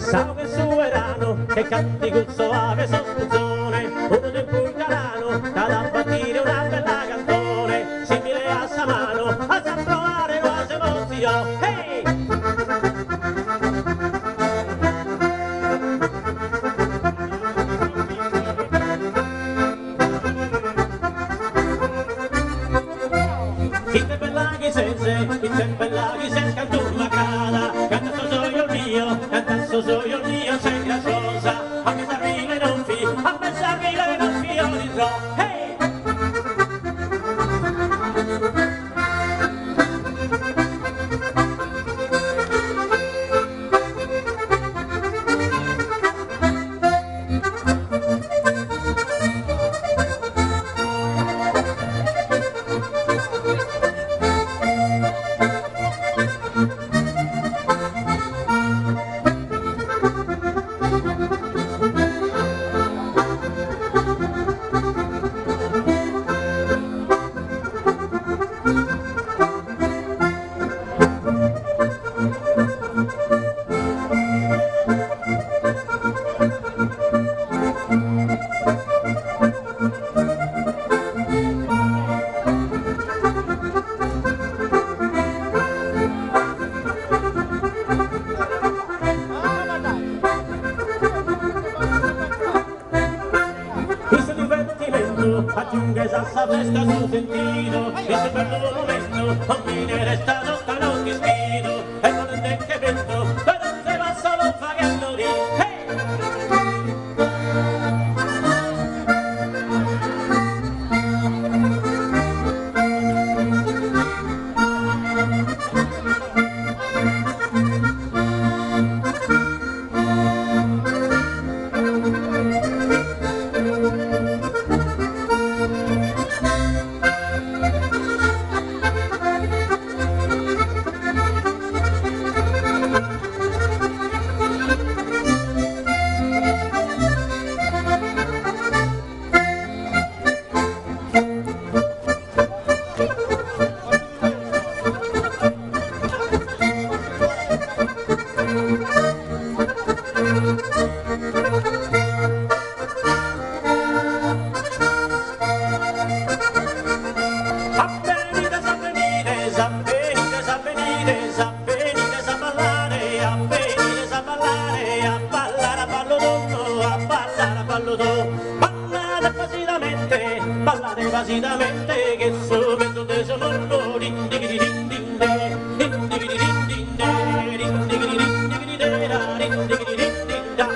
Sao che su erano, che canti col soave sospezzone, uno del pugliarano, cada a battire una bella cantone, simile a sa mano, a sa provare nuove emozioni. Hey! Ite bella che sense, ite bella che sense, canto una cara, canta so io il mio, sei graziosa, a me servire non fi, a me servire non fi, io li so, hey! Aggiunge esa festa su sentido, ese bello momento, a mí me resta sotto non destino, e non è che vento, per non se va solo pagando di, hey! Ballare evasivamente che subito te sono loro din din din din din din din din din din din din da.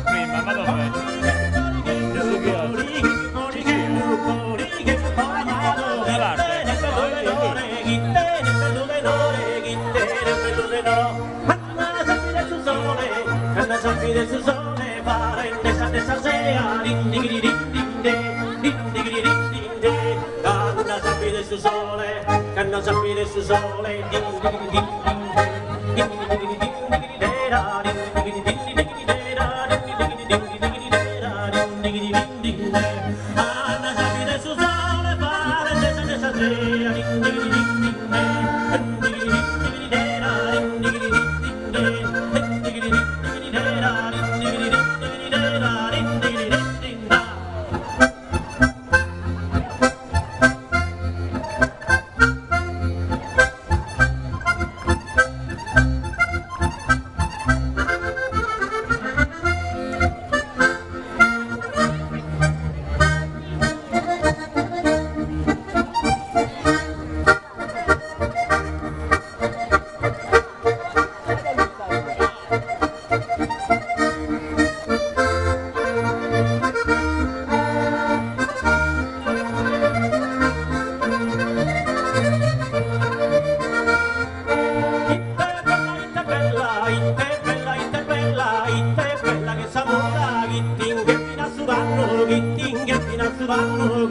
Prima, ma dov'è? Del suo sole para in essa sea din din din din din din din din canna sappi del suo sole canna sappi del suo sole din din din din din din din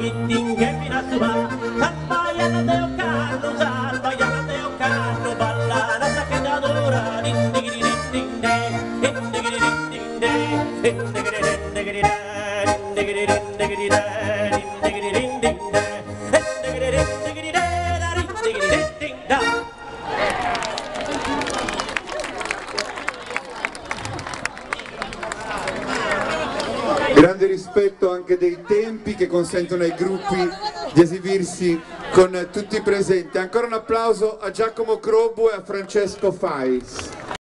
Gitting, get in a suba, Grande rispetto anche dei tempi che consentono ai gruppi di esibirsi con tutti i presenti. Ancora un applauso a Giacomo Crobu e a Francesco Fais.